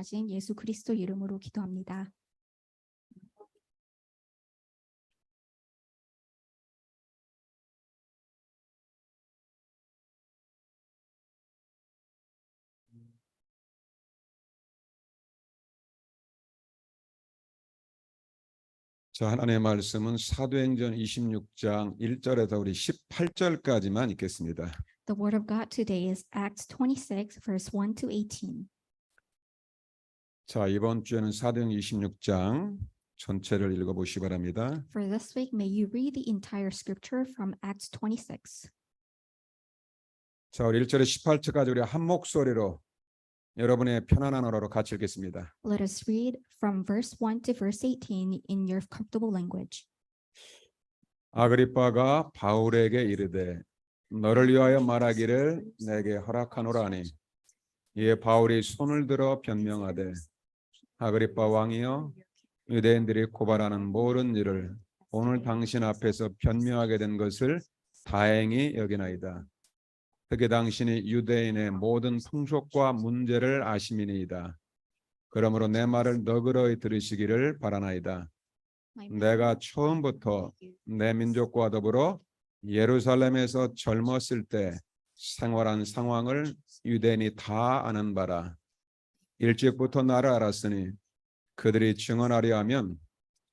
가진 예수 그리스도 이름으로 기도합니다. 자, 하나님의 말씀은 사도행전 26장 1절에서 우리 18절까지만 읽겠습니다. The word of God today is Acts 26 verse 1 to 18. 자, 이번 주에는 사도행전 26장 전체를 읽어보시기 바랍니다. For this week, may you read the entire scripture from Acts 26. 자, 우리 1절에 18절까지 우리 한 목소리로 여러분의 편안한 언어로 같이 읽겠습니다. Let us read from verse 1 to verse 18 in your comfortable language. 아그리빠가 바울에게 이르되 너를 위하여 말하기를 내게 허락하노라니 이에 바울이 손을 들어 변명하되 아그리빠 왕이여 유대인들이 고발하는 모든 일을 오늘 당신 앞에서 변명하게 된 것을 다행히 여기나이다. 특히 당신이 유대인의 모든 풍속과 문제를 아심이니이다. 그러므로 내 말을 너그러이 들으시기를 바라나이다. 내가 처음부터 내 민족과 더불어 예루살렘에서 젊었을 때 생활한 상황을 유대인이 다 아는 바라. 일찍부터 나를 알았으니 그들이 증언하려 하면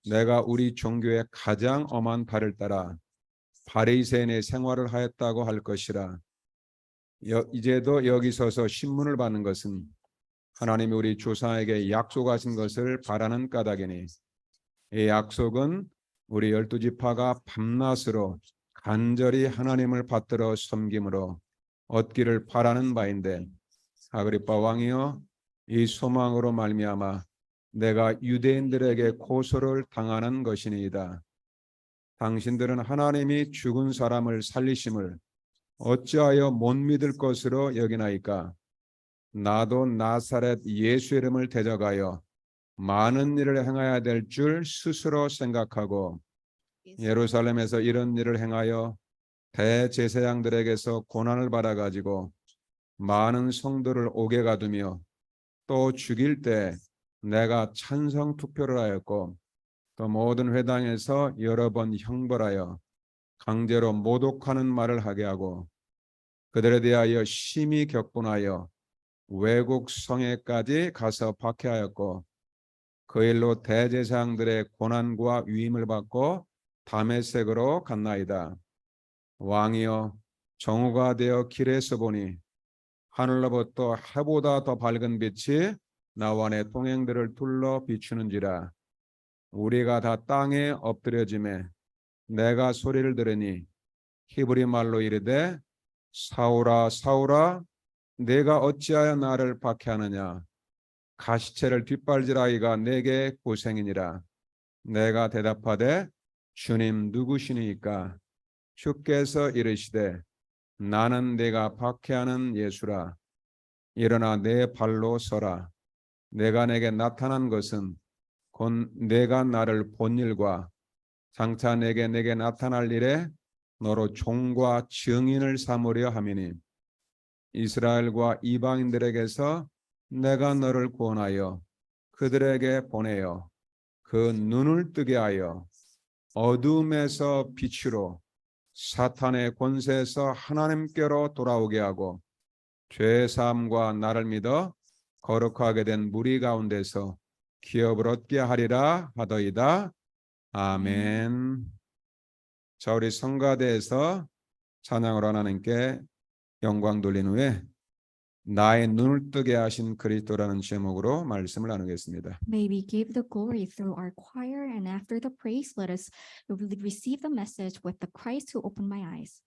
내가 우리 종교의 가장 엄한 발을 따라 바리새인의 생활을 하였다고 할 것이라. 이제도 여기 서서 신문을 받는 것은 하나님이 우리 조상에게 약속하신 것을 바라는 까닭이니 이 약속은 우리 12지파가 밤낮으로 간절히 하나님을 받들어 섬김으로 얻기를 바라는 바인데 아그리빠 왕이여 이 소망으로 말미암아 내가 유대인들에게 고소를 당하는 것이니이다. 당신들은 하나님이 죽은 사람을 살리심을 어찌하여 못 믿을 것으로 여기나이까? 나도 나사렛 예수 이름을 대적하여 많은 일을 행해야 될 줄 스스로 생각하고 예루살렘에서 이런 일을 행하여 대제사장들에게서 고난을 받아가지고 많은 성도를 옥에 가두며 또 죽일 때 내가 찬성 투표를 하였고 또 모든 회당에서 여러 번 형벌하여 강제로 모독하는 말을 하게 하고 그들에 대하여 심히 격분하여 외국 성에까지 가서 박해하였고 그 일로 대제사장들의 고난과 위임을 받고 다메섹으로 갔나이다. 왕이여 정오가 되어 길에서 보니 하늘로부터 해보다 더 밝은 빛이 나와 내 동행들을 둘러 비추는지라. 우리가 다 땅에 엎드려지매 내가 소리를 들으니 히브리 말로 이르되 사울아 사울아 내가 어찌하여 나를 박해하느냐. 가시체를 뒷발질하기가 내게 고생이니라. 내가 대답하되 주님 누구시니까? 주께서 이르시되 나는 내가 박해하는 예수라. 일어나 내 발로 서라. 내가 내게 나타난 것은 곧 내가 나를 본 일과 장차 내게 나타날 일에 너로 종과 증인을 삼으려 함이니 이스라엘과 이방인들에게서 내가 너를 구원하여 그들에게 보내어 그 눈을 뜨게 하여 어둠에서 빛으로 사탄의 권세에서 하나님께로 돌아오게 하고 죄 사함과 나를 믿어 거룩하게 된 무리 가운데서 기업을 얻게 하리라 하더이다. 아멘. 자, 우리 성가대에서 찬양을 하나님께 영광 돌린 후에 나의 눈을 뜨게 하신 그리스도라는 제목으로 말씀을 나누겠습니다. May we give the glory through our choir, and after the praise, let us receive the message with the Christ who opened my eyes.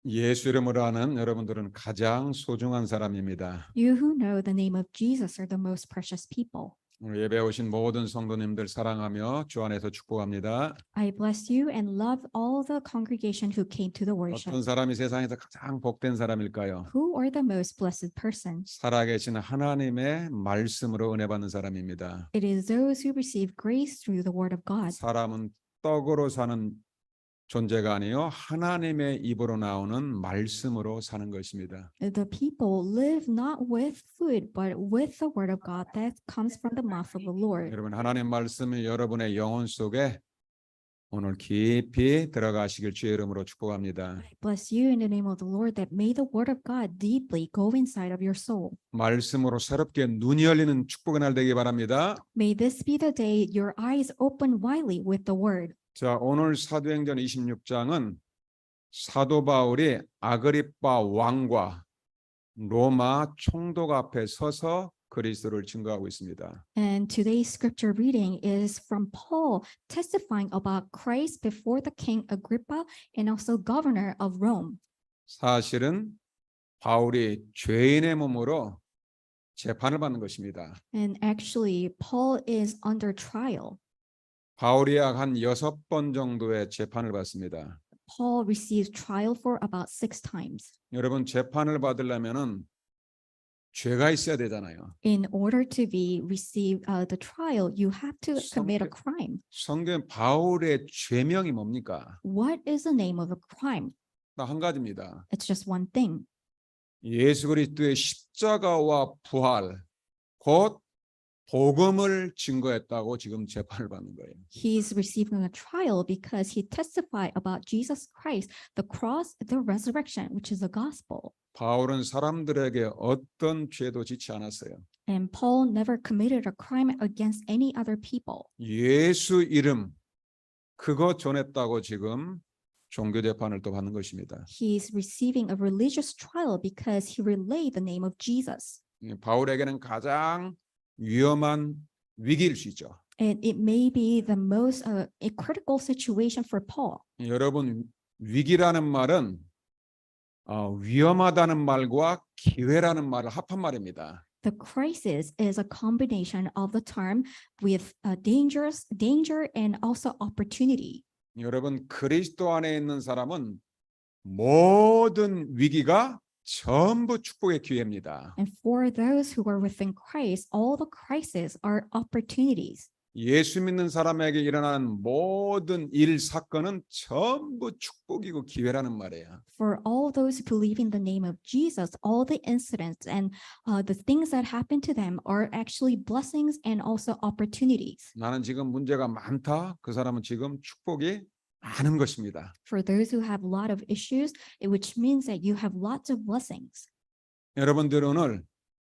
예수 이름으로 아는 여러분들은 가장 소중한 사람입니다. You who know the name of Jesus are the most precious people. 오늘 예배 오신 모든 성도님들 사랑하며 주 안에서 축복합니다. I bless you and love all the congregation who came to the worship. 어떤 사람이 세상에서 가장 복된 사람일까요? Who are the most blessed persons? 살아계신 하나님의 말씀으로 은혜 받는 사람입니다. It is those who receive grace through the word of God. 사람은 떡으로 사는 존재가 아니요 하나님의 입으로 나오는 말씀으로 사는 것입니다. The people live not with food, but with the word of God that comes from the mouth of the Lord. 여러분 하나님 말씀이 여러분의 영혼 속에 오늘 깊이 들어가시길 주의 이름으로 축복합니다. I bless you in the name of the Lord that may the word of God deeply go inside of your soul. 말씀으로 새롭게 눈이 열리는 축복의 날 되기 바랍니다. May this be the day your eyes open widely with the word. 자, 오늘 사도행전 26장은 사도 바울이 아그리빠 왕과 로마 총독 앞에 서서 그리스도를 증거하고 있습니다. And today's scripture reading is from Paul testifying about Christ before the King Agrippa and also governor of Rome. 사실은 바울이 죄인의 몸으로 재판을 받는 것입니다. And actually, Paul is under trial. 바울이 약 한 6번 정도의 재판을 받습니다. Paul receives trial for about 6 times. 여러분 재판을 받으려면은 죄가 있어야 되잖아요. In order to be received the trial, you have to commit a crime. 성경 바울의 죄명이 뭡니까? What is the name of a crime? 딱 한 가지입니다. It's just one thing. 예수 그리스도의 십자가와 부활, 곧 복음을 증거했다고 지금 재판을 받는 거예요. He's receiving a trial because he testified about Jesus Christ, the cross, the resurrection, which is the gospel. 바울은 사람들에게 어떤 죄도 짓지 않았어요. And Paul never committed a crime against any other people. 예수 이름 그거 전했다고 지금 종교 재판을 또 받는 것입니다. He's receiving a religious trial because he relayed the name of Jesus. 바울에게는 가장 위험한 위기일 수 있죠. And it may be the most a critical situation for Paul. 여러분 위기라는 말은 위험하다는 말과 기회라는 말을 합한 말입니다. The crisis is a combination of the term with danger and also opportunity. 여러분 그리스도 안에 있는 사람은 모든 위기가 전부 축복의 기회입니다. And for those who are within Christ, all the crises are opportunities. 예수 믿는 사람에게 일어나는 모든 일 사건은 전부 축복이고 기회라는 말이에요. For all those who believe in the name of Jesus, all the incidents and the things that happen to them are actually blessings and also opportunities. 나는 지금 문제가 많다. 그 사람은 지금 축복이 많은 것입니다. For those who have a lot of issues, which means that you have lots of blessings. 여러분들 오늘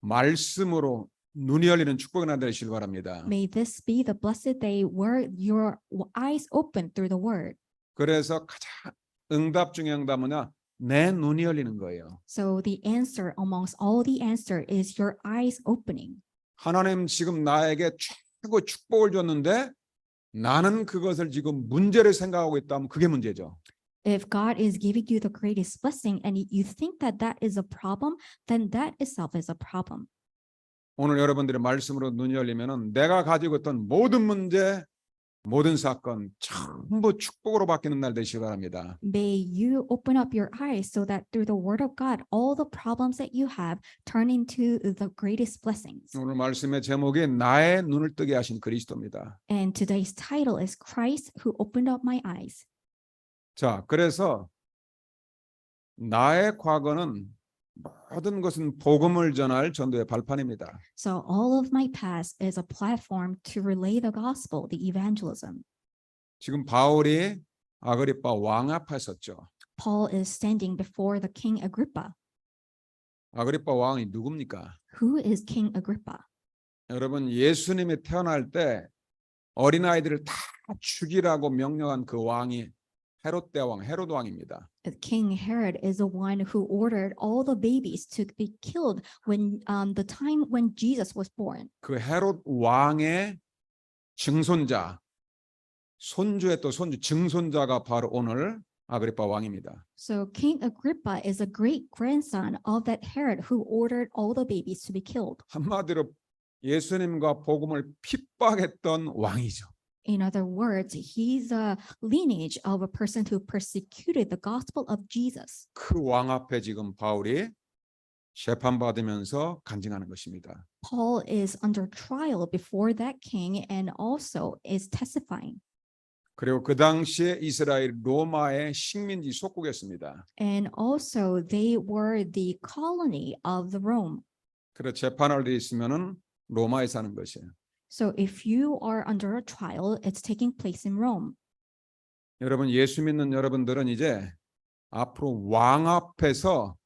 말씀으로 눈이 열리는 축복의 날 되시길 바랍니다. May this be the blessed day where your eyes open through the word. 그래서 가장 응답 중에 응답은 내 눈이 열리는 거예요. So the answer amongst all the answer is your eyes opening. 하나님 지금 나에게 최고 축복을 줬는데 나는 그것을 지금 문제를 생각하고 있다면 그게 문제죠. If God is giving you the greatest blessing and you think that that is a problem, then that itself is a problem. 오늘 여러분들의 말씀으로 눈이 열리면은 내가 가지고 있던 모든 문제, 모든 사건 전부 축복으로 바뀌는 날 되시기 바랍니다. May you open up your eyes so that through the word of God, all the problems that you have turn into the greatest blessings. 오늘 말씀의 제목이 나의 눈을 뜨게 하신 그리스도입니다. And today's title is Christ who opened up my eyes. 자, 그래서 나의 과거는 모든 것은 복음을 전할 전도의 발판입니다. So all of my past is a platform to relay the gospel, the evangelism. 지금 바울이 아그리파 왕 앞에 섰죠. Paul is standing before the King Agrippa. 아그리파 왕이 누굽니까? Who is King Agrippa? 여러분, 예수님이 태어날 때 어린아이들을 다 죽이라고 명령한 그 왕이 헤롯 대왕, 헤롯 왕입니다. King Herod is the one who ordered all the babies to be killed when the time when Jesus was born. 그 헤롯 왕의 증손자, 손주의 또 손주, 증손자가 바로 오늘 아그리파 왕입니다. So King Agrippa is a great grandson of that Herod who ordered all the babies to be killed. 한마디로 예수님과 복음을 핍박했던 왕이죠. In other words, he's a lineage of a person who persecuted the gospel of Jesus. 그 왕 앞에 지금 바울이 재판받으면서 간증하는 것입니다. Paul is under trial before that king and also is testifying. 그리고 그 당시에 이스라엘 로마의 식민지 속국이었습니다. And also they were the colony of the Rome. 그래서 재판을 돼 있으면은 로마에 사는 것이에요. So if you are under a trial, it's taking place in Rome. 여러분, 예수 믿는 여러분들은 이제 앞으로 왕 앞에서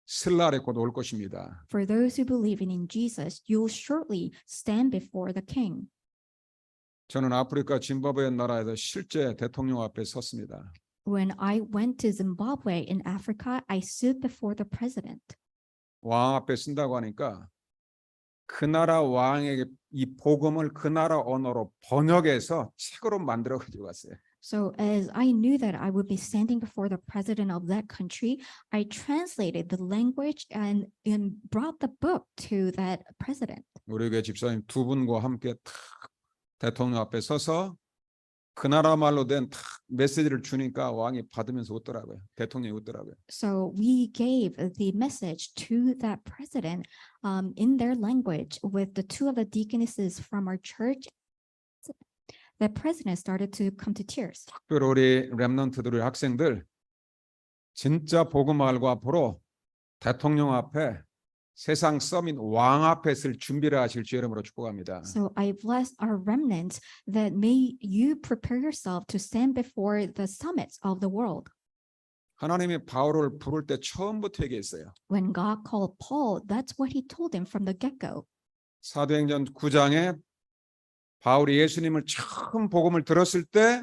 설 날이 곧 올 것입니다. For those who believe in Jesus, you'll shortly stand before the king. 저는 아프리카 짐바브웨 나라에서 실제 대통령 앞에 섰습니다. When I went to Zimbabwe in Africa, I stood before the president. 왕 앞에 쓴다고 하니까 그 나라 왕에게 이 복음을 그 나라 언어로 번역해서 책으로 만들어 가지고 왔어요. So as I knew that I would be standing before the president of that country, I translated the language and brought the book to that president. 우리 교회 집사님 두 분과 함께 탁 대통령 앞에 서서 그 나라 말로 된 탁 메시지를 주니까 왕이 받으면서 웃더라고요. 대통령이 웃더라고요. So we gave the message to that president in their language with the two of the deaconesses from our church. The president started to come to tears. 특별히 우리 렘넌트들 우리 학생들 진짜 복음 알고 앞으로 대통령 앞에 세상 서밋 왕 앞에 설 준비를 하실 주 이름으로 축복합니다. So I bless our remnants that may you prepare yourself to stand before the summits of the world. 하나님이 바울을 부를 때 처음부터 얘기했어요. When God called Paul, that's what he told him from the get-go. 사도행전 9장에 바울이 예수님을 처음 복음을 들었을 때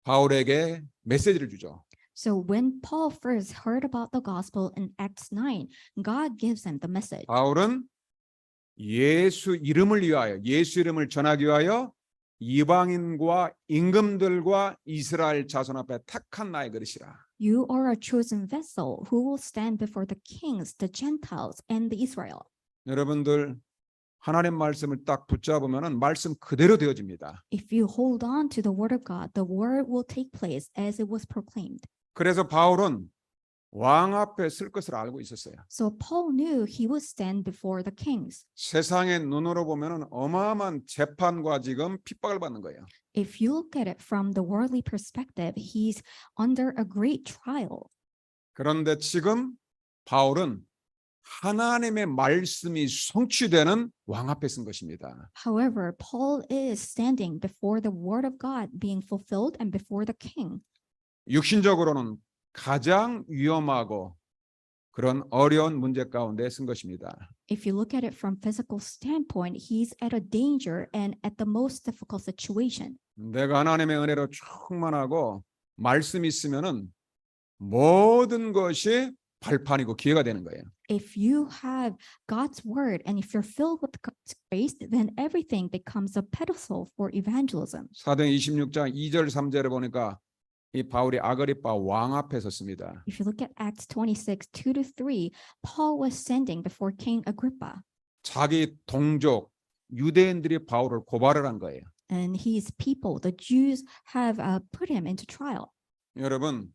바울에게 메시지를 주죠. So when Paul first heard about the gospel in Acts 9, God gives him the message. 바울은 예수 이름을 위하여 예수 이름을 전하기 위하여 이방인과 임금들과 이스라엘 자손 앞에 택한 나의 그릇이라. You are a chosen vessel who will stand before the kings, the Gentiles, and the Israel. 여러분들 하나님 말씀을 딱 붙잡으면은 말씀 그대로 되어집니다. If you hold on to the word of God, the word will take place as it was proclaimed. 그래서 바울은 왕 앞에 설 것을 알고 있었어요. So Paul knew he would stand before the kings. 세상의 눈으로 보면은 어마어마한 재판과 지금 핍박을 받는 거예요. If you look at it from the worldly perspective, he's under a great trial. 그런데 지금 바울은 하나님의 말씀이 성취되는 왕 앞에 쓴 것입니다. However, Paul is standing before the word of God being fulfilled and before the king. 육신적으로는 가장 위험하고 그런 어려운 문제 가운데 쓴 것입니다. If you look at it from physical standpoint, he's at a danger and at the most difficult situation. 내가 하나님의 은혜로 충만하고 말씀이 있으면은 모든 것이 발판이고 기회가 되는 거예요. If you have God's word and if you're filled with God's grace, then everything becomes a pedestal for evangelism. 사도행 26장 2절 3절에 보니까 이 바울이 아그리파 왕 앞에 섰습니다. If you look at Acts 26, 2-3, Paul was standing before King Agrippa, 자기 동족 유대인들이 바울을 고발을 한 거예요. and his people, the Jews, have put him into trial. 여러분,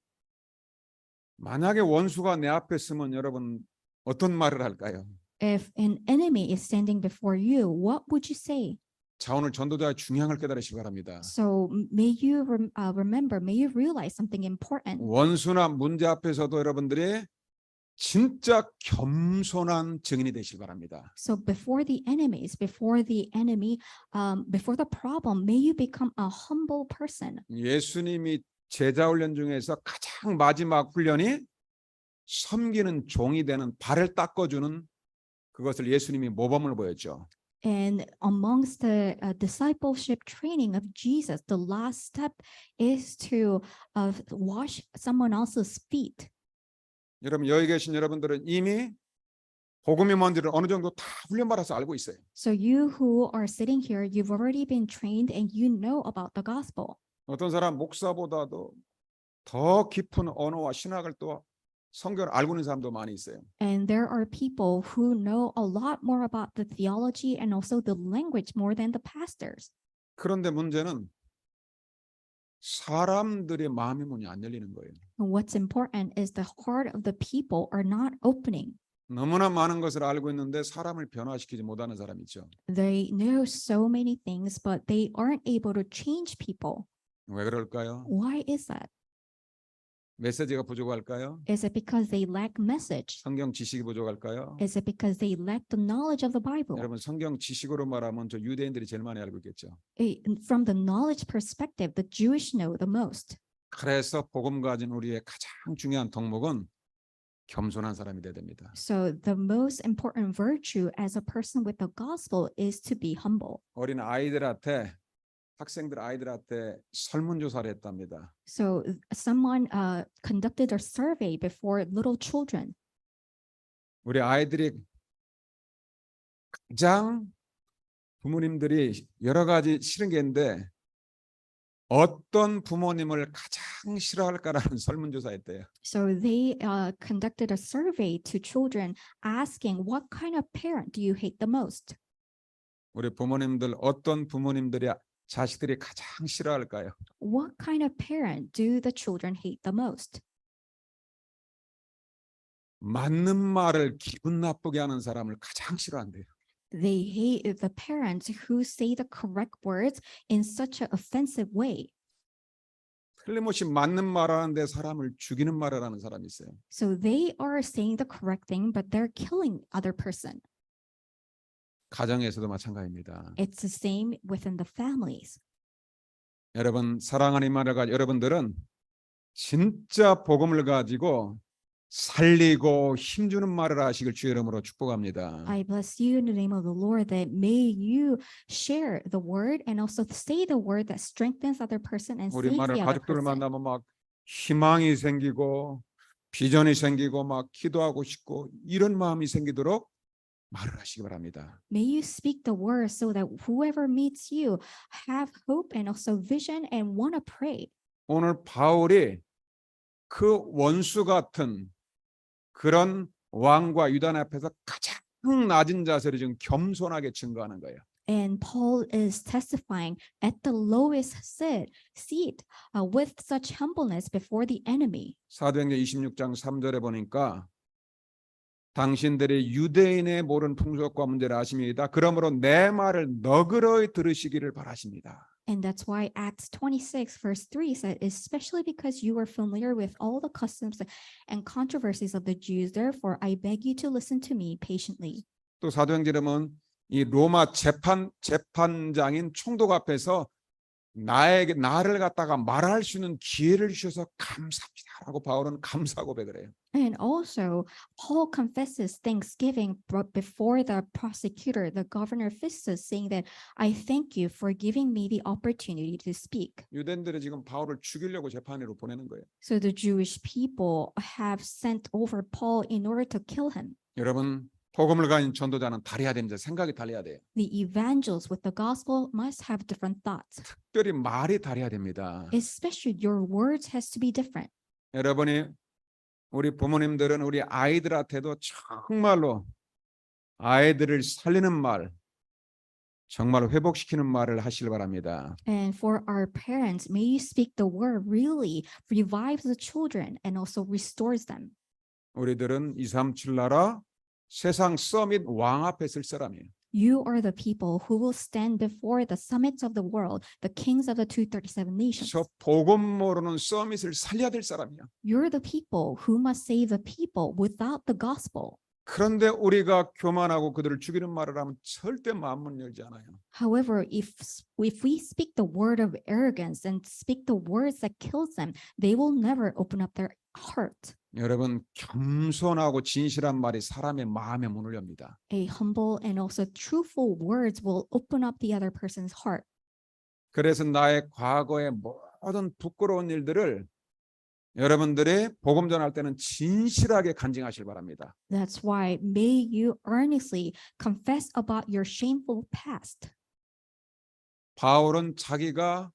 만약에 원수가 내 앞에 서면 여러분 어떤 말을 할까요? If an enemy is standing before you, what would you say? 자, 오늘 전도자의 중요함을 깨달으시기 바랍니다. So may you remember, may you realize something important. 원수나 문제 앞에서도 여러분들이 진짜 겸손한 증인이 되시기 바랍니다. So before the enemies, before the enemy, before the problem, may you become a humble person. 예수님이 제자 훈련 중에서 가장 마지막 훈련이 섬기는 종이 되는 발을 닦아주는 그것을 예수님이 모범을 보였죠. And amongst the discipleship training of Jesus, the last step is to wash someone else's feet. 여러분 여기 계신 여러분들은 이미 복음이 뭔지를 어느 정도 다 훈련받아서 알고 있어요. So you who are sitting here, you've already been trained and you know about the gospel. 어떤 사람 목사보다도 더 깊은 언어와 신학을 또 성경을 알고 있는 사람도 많이 있어요. And there are people who know a lot more about the theology and also the language more than the pastors. 그런데 문제는 사람들의 마음의 문이 안 열리는 거예요. And what's important is the heart of the people are not opening. 너무나 많은 것을 알고 있는데 사람을 변화시키지 못하는 사람이 있죠. They know so many things, but they aren't able to change people. 왜 그럴까요? Why is that? 메시지가 부족할까요? Is it because they lack message? 성경 지식이 부족할까요? Is it because they lack the knowledge of the Bible? 여러분 성경 지식으로 말하면 저 유대인들이 제일 많이 알고 있겠죠. From the knowledge perspective, the Jewish know the most. 그래서 복음 가진 우리의 가장 중요한 덕목은 겸손한 사람이 돼야 됩니다. So the most important virtue as a person with the gospel is to be humble. 어린 아이들한테 학생들 아이들한테 설문조사를 했답니다. So someone conducted a survey before little children. 우리 아이들이 가장 부모님들이 여러 가지 싫은 게 있는데 어떤 부모님을 가장 싫어할까라는 설문조사했대요. So they conducted a survey to children asking what kind of parent do you hate the most? 우리 부모님들 어떤 부모님들이 자식들이 가장 싫어할까요? What kind of parent do the children hate the most? 맞는 말을 기분 나쁘게 하는 사람을 가장 싫어한대요. They hate the parents who say the correct words in such an offensive way. 틀림없이 맞는 말 하는데 사람을 죽이는 말을 하는 사람이 있어요. So they are saying the correct thing, but they're killing other person. 가정에서도 마찬가지입니다. It's the same within the families. 여러분 사랑하는 말을 가지고 여러분들은 진짜 복음을 가지고 살리고 힘주는 말을 하시길 주의 이름으로 축복합니다. I bless you in the name of the Lord that may you share the word and also say the word that strengthens other person and 우리 saves 말을 the other 가족들을 person. 만나면 막 희망이 생기고 비전이 생기고 막 기도하고 싶고 이런 마음이 생기도록 말을 하시기 바랍니다. May you speak the word so that whoever meets you have hope and also vision and want to pray. 오늘 바울이 그 원수 같은 그런 왕과 유단 앞에서 가장 낮은 자세로 지금 겸손하게 증거하는 거예요. And Paul is testifying at the lowest seat with such humbleness before the enemy. 사도행전 26장 3절에 보니까 당신들이 유대인의 모든 풍속과 문제를 아십니다. 그러므로 내 말을 너그러이 들으시기를 바라십니다. And that's why Acts 26 verse 3 said, especially because you are familiar with all the customs and controversies of the Jews, therefore I beg you to listen to me patiently. 또 사도행전에 보면 이 로마 재판장인 총독 앞에서 나를 갖다가 말할 수 있는 기회를 주셔서 감사합니다라고 바울은 감사 고백을 해요. And also, Paul confesses thanksgiving before the prosecutor, the governor Festus, saying that I thank you for giving me the opportunity to speak. 유대인들이 지금 바울을 죽이려고 재판으로 보내는 거예요. So the Jewish people have sent over Paul in order to kill him. 여러분, 복음을 가진 전도자는 달라야 됩니다. 생각이 달라야 돼요. The evangelists with the gospel must have different thoughts. 특별히 말이 달라야 됩니다. Especially your words has to be different. 여러분이 우리 부모님들은 우리 아이들한테도 정말로 아이들을 살리는 말, 정말 회복시키는 말을 하시길 바랍니다. And for our parents, may you speak the word really revives the children and also restores them. 우리들은 237 나라 세상 서밋 왕 앞에 설 사람이에요. You are the people who will stand before the summits of the world, the kings of the 237 nations. 저 복음 모르는 서밋을 살려야 될 사람이야. You're the people who must save the people without the gospel. 그런데 우리가 교만하고 그들을 죽이는 말을 하면 절대 마음문 열지 않아요. However, if we speak the word of arrogance and speak the words that kills them, they will never open up their heart. 여러분, 겸손하고 진실한 말이 사람의 마음의 문을 엽니다. A humble and also truthful words will open up the other person's heart. 그래서 나의 과거의 모든 부끄러운 일들을 여러분들이 복음 전할 때는 진실하게 간증하시길 바랍니다. That's why may you earnestly confess about your shameful past. 바울은 자기가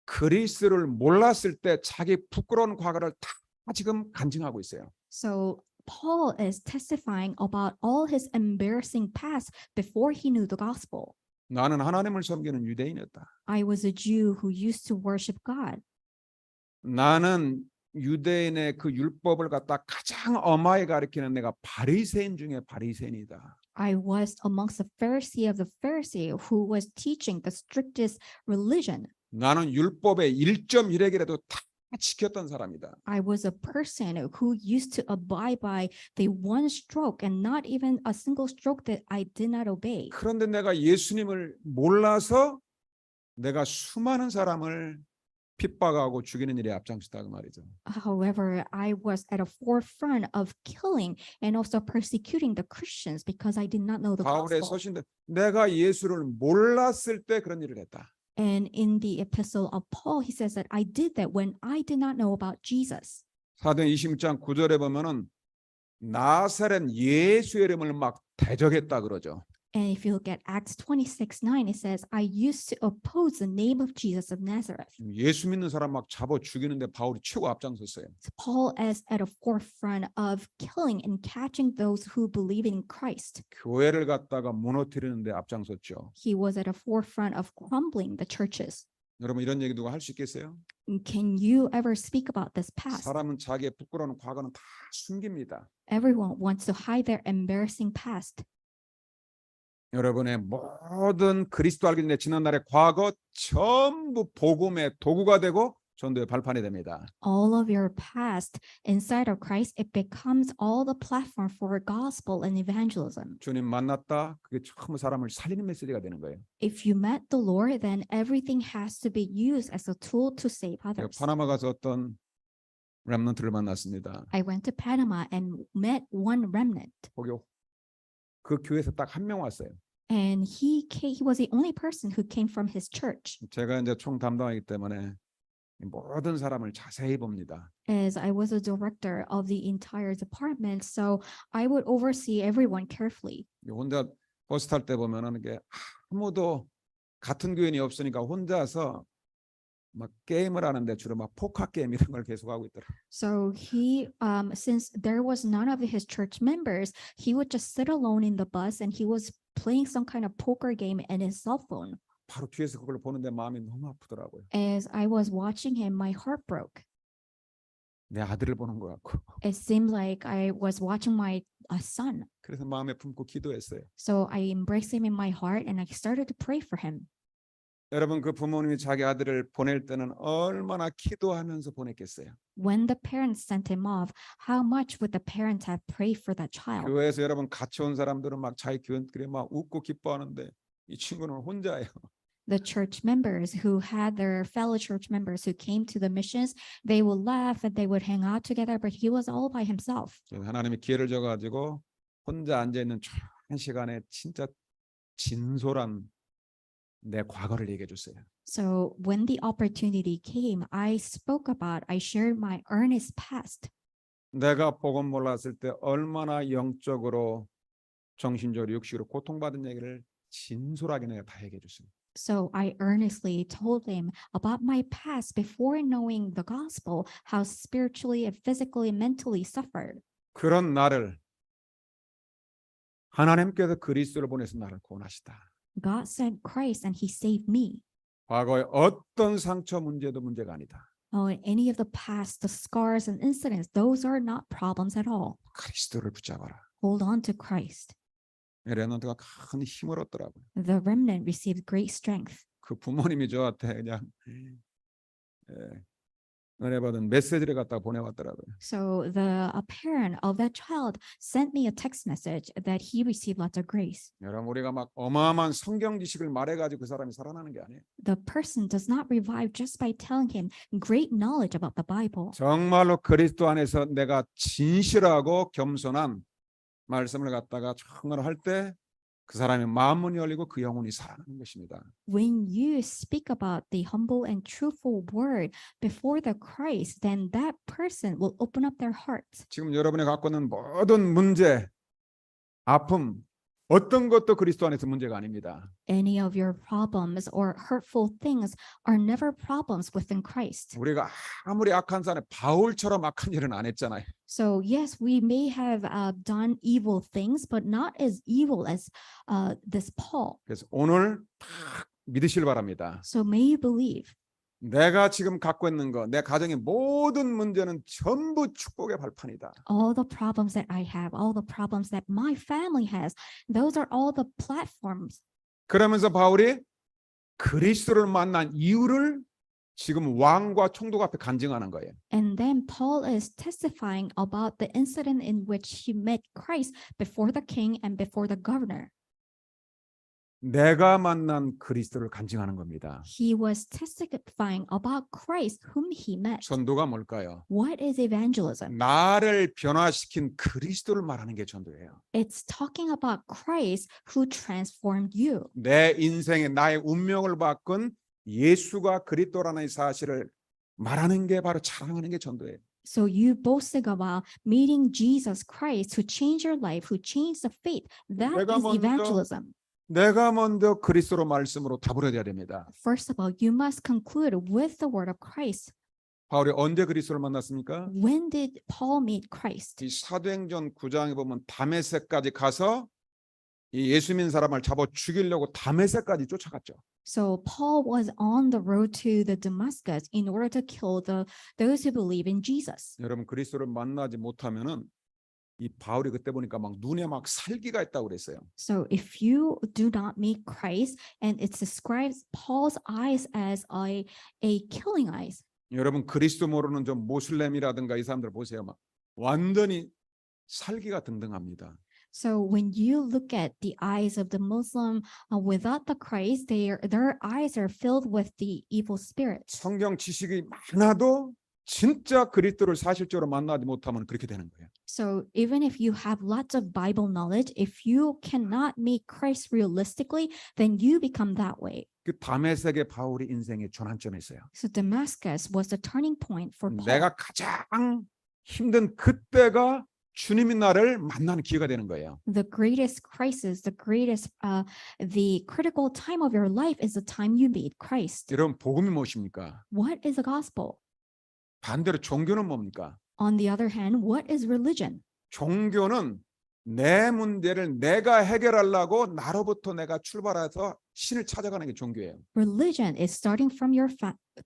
그리스도를 몰랐을 때 자기 부끄러운 과거를 다 지금 간증하고 있어요. So Paul is testifying about all his embarrassing past before he knew the gospel. 나는 하나님을 섬기는 유대인이었다. I was a Jew who used to worship God. 나는 유대인의 그 율법을 갖다 가장 엄하게 가르치는 내가 바리새인 중에 바리새인이다. I was amongst the Pharisee of the Pharisee who was teaching the strictest religion. 나는 율법의 1.1핵이라도 다 지켰던 사람이다. I was a person who used to abide by the one stroke and not even a single stroke that I did not obey. 그런데 내가 예수님을 몰라서 내가 수많은 사람을 핍박하고 죽이는 일에 앞장섰다 그 말이죠. However, I was at a forefront of killing and also persecuting the Christians because I did not know the 바울의 gospel. 서신대 내가 예수를 몰랐을 때 그런 일을 했다. And in the epistle of Paul, he says that I did that when I did not know about Jesus. 사도행 26장 9절에 보면은 나사렛 예수의 이름을 막 대적했다 그러죠. And if you look at Acts 26:9, it says, I used to oppose the name of Jesus of Nazareth. 예수 믿는 사람 막 잡아 죽이는데 바울이 최고 앞장섰어요. So Paul is at a forefront of killing and catching those who believe in Christ. 교회를 갖다가 무너뜨리는데 앞장섰죠. He was at a forefront of crumbling the churches. 여러분 이런 얘기 누가 할 수 있겠어요? Can you ever speak about this past? 사람은 자기의 부끄러운 과거는 다 숨깁니다. Everyone wants to hide their embarrassing past. 여러분의 모든 그리스도 알기 전에 지난날의 과거 전부 복음의 도구가 되고 전도의 발판이 됩니다. All of your past inside of Christ, it becomes all the platform for gospel and evangelism. 주님 만났다. 그게 전부 사람을 살리는 메시지가 되는 거예요. If you met the Lord, then everything has to be used as a tool to save 제가 others. 파나마 가서 어떤 렘넌트를 만났습니다. I went to Panama and met one remnant, 거기 그 교회에서 딱 한 명 왔어요. and he was the only person who came from his church. 제가 이제 총 담당이기 때문에 모든 사람을 자세히 봅니다. As I was a director of the entire department, so I would oversee everyone carefully. 혼자 버스 탈 때 보면은 이게 아무도 같은 교인이 없으니까 혼자서 막 게임을 하는데 주로 막 포커 게임 이런 걸 계속 하고 있더라고요. So he, since there was none of his church members, he would just sit alone in the bus and he was playing some kind of poker game in his cell phone. 바로 뒤에서 그걸 보는데 마음이 너무 아프더라고요. As I was watching him, my heart broke. 내 아들을 보는 것 같고. It seemed like I was watching my son. 그래서 마음에 품고 기도했어요. So I embraced him in my heart and I started to pray for him. 여러분 그 부모님이 자기 아들을 보낼 때는 얼마나 기도하면서 보냈겠어요. When the parents sent him off, how much would the parents have prayed for that child? 교회에서 여러분 같이 온 사람들은 막 자기 교인들이 막 웃고 기뻐하는데 이 친구는 혼자예요. The church members who had their fellow church members who came to the missions, they would laugh and they would hang out together, but he was all by himself. 하나님이 기회를 줘가지고 혼자 앉아 있는 한 시간에 진짜 진솔한 내 과거를 얘기해 줬어요. So when the opportunity came, I shared my earnest past. 내가 복음 몰랐을 때 얼마나 영적으로 정신적으로 육식으로 고통받은 얘기를 진솔하게 내가 다 얘기해 줬어요. So I earnestly told him about my past before knowing the gospel, how spiritually and physically and mentally suffered. 그런 나를 하나님께서 그리스도를 보내서 나를 구원하시다. God sent Christ and he saved me. 과거의 어떤 상처 문제도 문제가 아니다. In any of the past, the scars and incidents, those are not problems at all. 그리스도를 붙잡아라. Hold on to Christ. 레넌트가 큰 힘을 얻더라고요. The remnant received great strength. 그 부모님이 저한테 그냥 은혜 받은 메시지를 갖다가 보내왔더라고요. So a parent of that child sent me a text message that he received lots of grace. 여러분 우리가 막 어마어마한 성경 지식을 말해가지고 그 사람이 살아나는 게 아니에요. The person does not revive just by telling him great knowledge about the Bible. 정말로 그리스도 안에서 내가 진실하고 겸손한 말씀을 갖다가 정말 할 때 그 사람의 마음문이 열리고 그 영혼이 살아나는 것입니다. When you speak about the humble and truthful word before the Christ, then that person will open up their hearts. 지금 여러분이 갖고 있는 모든 문제, 아픔, 어떤 것도 그리스도 안에서 문제가 아닙니다. Any of your problems or hurtful things are never problems within Christ. 우리가 아무리 악한 사람, 바울처럼 악한 일은 안 했잖아요. So yes, we may have done evil things, but not as evil as this Paul. 그래서 오늘 딱 믿으시길 바랍니다. So may you believe. 내가 지금 갖고 있는 거, 내 가정의 모든 문제는 전부 축복의 발판이다. All the problems that I have, all the problems that my family has, those are all the platforms. 그러면서 바울이 그리스도를 만난 이유를 지금 왕과 총독 앞에 간증하는 거예요. And then Paul is testifying about the incident in which he met Christ before the king and before the governor. 내가 만난 그리스도를 간증하는 겁니다. He was testifying about Christ whom he met. 전도가 뭘까요? What is evangelism? 나를 변화시킨 그리스도를 말하는 게 전도예요. It's talking about Christ who transformed you. 내 인생에 나의 운명을 바꾼 예수가 그리스도라는 사실을 말하는 게 바로 자랑하는 게 전도예요. So you boasting about meeting Jesus Christ who changed your life, who changed the faith. That is evangelism. 내가 먼저 그리스도로 말씀으로 답을 해야 됩니다. First of all, you must conclude with the word of Christ. 바울이 언제 그리스도를 만났습니까? When did Paul meet Christ? 이 사도행전 9장에 보면 다메섹까지 가서 이 예수 믿는 사람을 잡아 죽이려고 다메섹까지 쫓아갔죠. So Paul was on the road to the Damascus in order to kill those who believe in Jesus. 여러분 그리스도를 만나지 못하면은 이 바울이 그때 보니까 막 눈에 막 살기가 있다고 그랬어요. So if you do not meet Christ, and it describes Paul's eyes as a killing eyes. 여러분 그리스도 모르는 좀 모슬렘이라든가 이 사람들 보세요. 막 완전히 살기가 등등합니다. So when you look at the eyes of the Muslim without the Christ, their eyes are filled with the evil spirit. 성경 지식이 많아도 진짜 그리스도를 사실적으로 만나지 못하면 그렇게 되는 거예요. So even if you have lots of Bible knowledge, if you cannot meet Christ realistically, then you become that way. 그 다메섹의 바울이 인생의 전환점이었어요. So Damascus was the turning point for Paul. 내가 가장 힘든 그때가 주님이 나를 만나는 기회가 되는 거예요. The greatest crisis, the critical time of your life is the time you meet Christ. 여러분 복음이 무엇입니까? What is the gospel? 반대로 종교는 뭡니까? On the other hand, what is religion? 종교는 내 문제를 내가 해결하려고 나로부터 내가 출발해서 신을 찾아가는 게 종교예요. Religion is starting from your